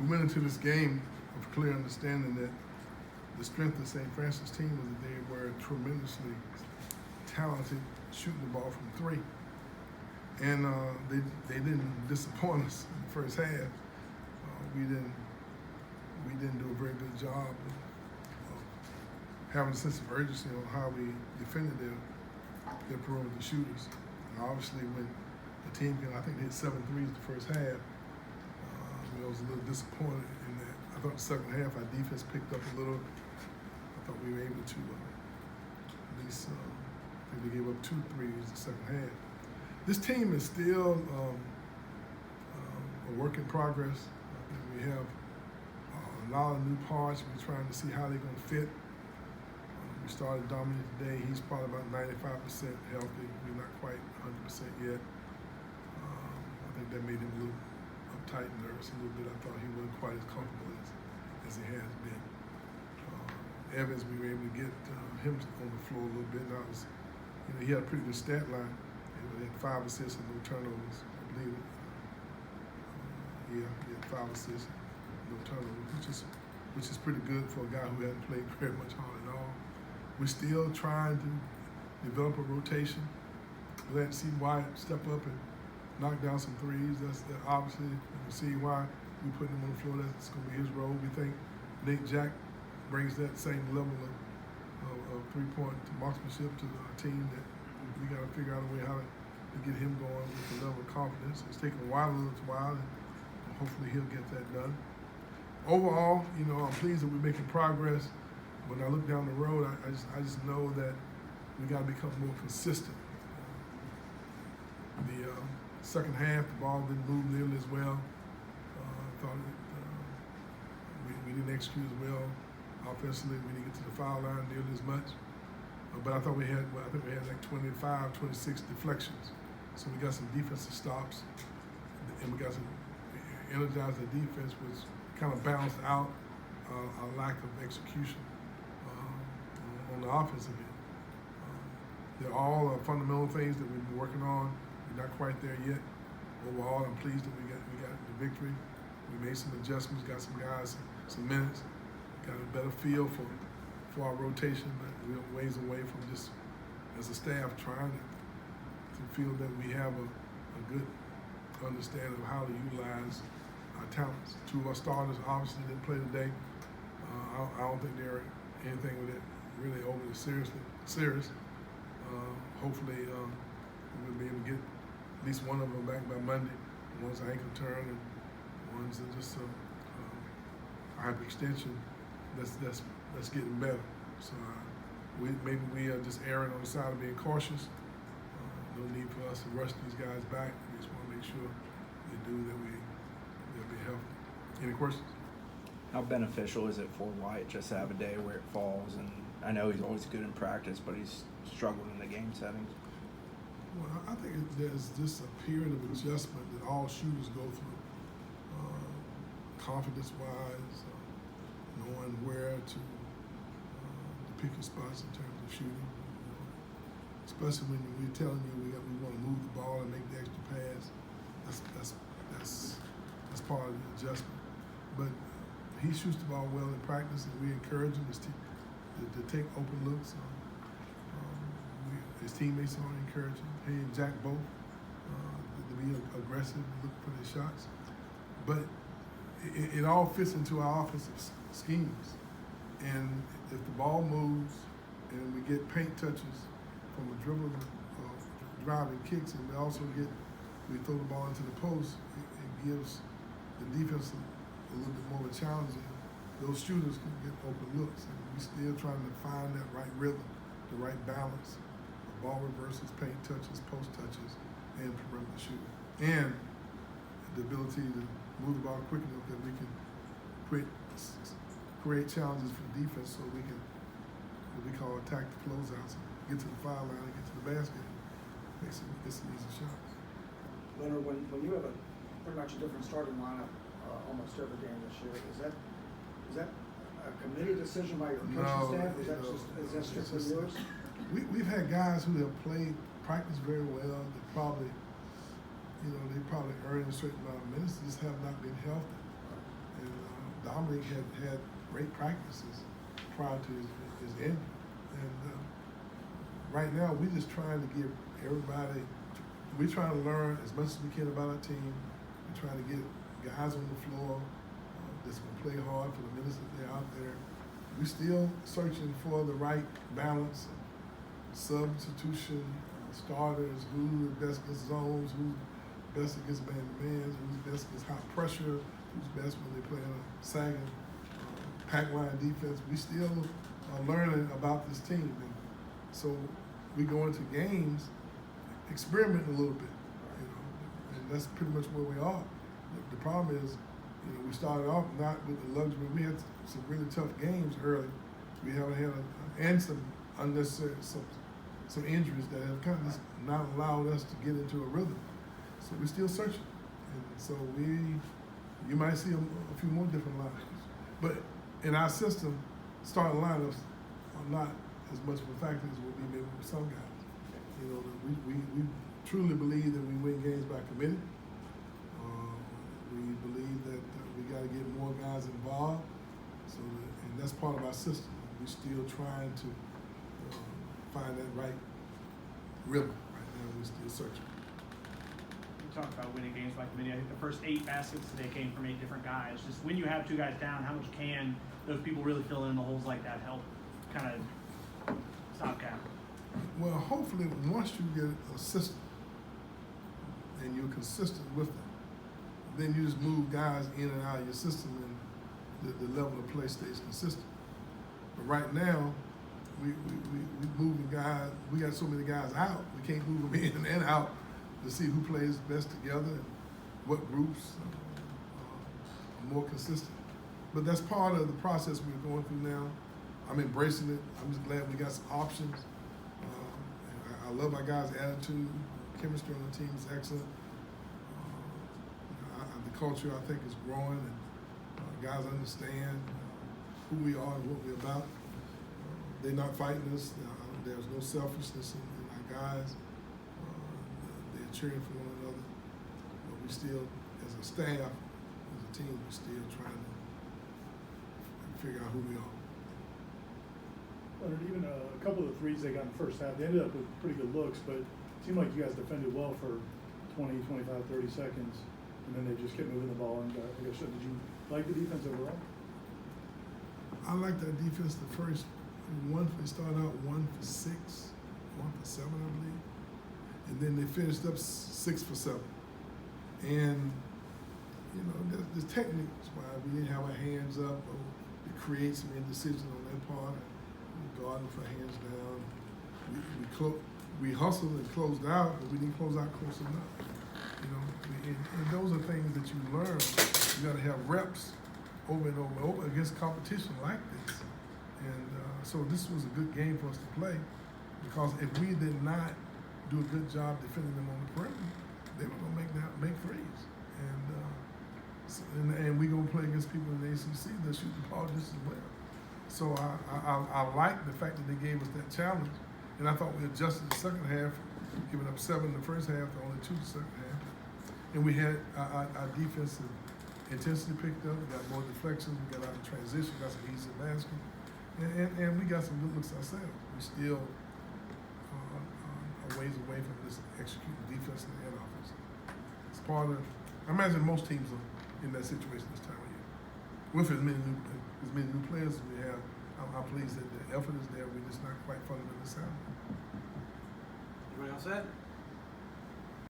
we went into this game with clear understanding that the strength of St. Francis team was that they were tremendously talented shooting the ball from three. And they didn't disappoint us in the first half. We didn't do a very good job of having a sense of urgency on how we defended their perimeter shooters. And obviously, when the team, I think they hit 7 threes the first half, I was a little disappointed in that. I thought the second half our defense picked up a little. I thought we were able to at least, I think they gave up 2 threes the second half. This team is still a work in progress. I think we have a lot of new parts. We're trying to see how they're going to fit. We started Dominic today. He's probably about 95% healthy. We're not quite 100% yet. I think that made him a little uptight and nervous a little bit. I thought he wasn't quite as comfortable as he has been. Evans, we were able to get him on the floor a little bit. And he had a pretty good stat line. He had 5 assists and no turnovers, I believe it. He had 5 assists, no turnovers, which is pretty good for a guy who hadn't played very much hard at all. We're still trying to develop a rotation. We're glad to see Wyatt step up and knock down some threes. That's obviously, you can see why we put him on the floor. That's going to be his role. We think Nate Jack brings that same level of three-point marksmanship to our team that we got to figure out a way how to get him going with the level of confidence. It's taking a while, and hopefully he'll get that done. Overall, I'm pleased that we're making progress. When I look down the road, I just know that we got to become more consistent. The second half, the ball didn't move nearly as well. I thought we didn't execute as well offensively. We didn't get to the foul line nearly as much. But I thought we had like 25, 26 deflections. So we got some defensive stops, and we got some energized the defense, which kind of balanced out our lack of execution on the offensive end. They're all fundamental things that we've been working on. We're not quite there yet. Overall, I'm pleased that we got the victory. We made some adjustments, got some guys some minutes, got a better feel for our rotation, but we're ways away from just, as a staff, trying to feel that we have a good understanding of how to utilize our talents. 2 of our starters obviously didn't play today. I don't think they're anything with it really overly serious. Hopefully, we'll be able to get at least one of them back by Monday. One's an ankle turn, and one's just a hyperextension. That's getting better. So maybe we are just erring on the side of being cautious. No need for us to rush these guys back. We just want to make sure they do that they'll be healthy. Any questions? How beneficial is it for Wyatt just to have a day where it falls? And I know he's always good in practice, but he's struggled in the game settings. Well, I think there's just a period of adjustment that all shooters go through, confidence-wise, knowing where to pick your spots in terms of shooting. Especially when we're telling you we want to move the ball and make the extra pass. That's part of the adjustment. But he shoots the ball well in practice, and we encourage him to take open looks. His teammates are encouraging. He and Jack both to be aggressive, look for their shots. But it all fits into our offensive schemes. And if the ball moves and we get paint touches from a dribble, driving kicks, and we throw the ball into the post, it gives the defense a little bit more of a challenge. Those shooters can get open looks. And we're still trying to find that right rhythm, the right balance of ball reverses, paint touches, post touches, and perimeter shooting. And the ability to move the ball quick enough that we can create challenges for the defense so we can, what we call attack the closeouts, get to the foul line and get to the basket, get some easy shots. Leonard, when you have pretty much a different starting lineup almost every game this year, is that a committee decision by your coaching staff? Is that strictly yours? We've had guys who have practiced very well. They probably earned a certain amount of minutes, just have not been healthy. And Dominic had great practices prior to his injury. And right now, we're just trying to give everybody, we're trying to learn as much as we can about our team. We're trying to get guys on the floor that's going to play hard for the minutes that they're out there. We're still searching for the right balance of substitution, starters, who's best against zones, who's best against man-to-man, who's best against high pressure, who's best when they play in a sagging pack line defense. We still are learning about this team. And so we go into games experimenting a little bit, you know, and that's pretty much where we are. The problem is, you know, we started off not with the luxury. We had some really tough games early. We haven't had and some unnecessary some injuries that have kind of just not allowed us to get into a rhythm. So we're still searching, and so you might see a few more different lineups. But in our system, starting lineups are not as much of a factor as will be maybe with some guys. You know, we truly believe that we win games by committee. We believe that we got to get more guys involved, and that's part of our system. We're still trying to find that right rhythm. Right now, we're still searching. You talked about winning games by committee. I think the first 8 baskets today came from 8 different guys. Just when you have 2 guys down, how much can those people really fill in the holes like that help kind of stopgap? Well, hopefully, once you get a system and you're consistent with it, then you just move guys in and out of your system, and the level of play stays consistent. But right now, we moving guys. We got so many guys out. We can't move them in and out to see who plays best together and what groups are more consistent. But that's part of the process we're going through now. I'm embracing it. I'm just glad we got some options. I love our guys' attitude. Chemistry on the team is excellent. The culture, I think, is growing, and guys understand who we are and what we're about. They're not fighting us. There's no selfishness in our guys. They're cheering for one another. But we still, as a staff, as a team, we're still trying to figure out who we are. Leonard, even a couple of the threes they got in the first half, they ended up with pretty good looks, but it seemed like you guys defended well for 20, 25, 30 seconds, and then they just kept moving the ball and got, I guess, did you like the defense overall? I liked that defense the first they started out 1 for 6, 1 for 7, I believe. And then they finished up 6 for 7. And, you know, the techniques why we didn't have our hands up or to create some indecision on their part. Guarding for hands down. We hustled and closed out, but we didn't close out close enough. You know, and those are things that you learn. You got to have reps over and over and over against competition like this. And so this was a good game for us to play, because if we did not do a good job defending them on the perimeter, they were going to make threes. And we're going to play against people in the ACC that shoot the ball just as well. So I like the fact that they gave us that challenge, and I thought we adjusted the second half, giving up 7 in the first half to only 2 the second half. And we had our defensive intensity picked up. We got more deflections. We got out of transition. Got some easy basket, and we got some good looks ourselves. We still are ways away from this executing defense and offense. It's part of. I imagine most teams are in that situation this time of year. With as many new players as we have, I'm pleased that the effort is there. We're just not quite fundamentally sound. Everybody all set?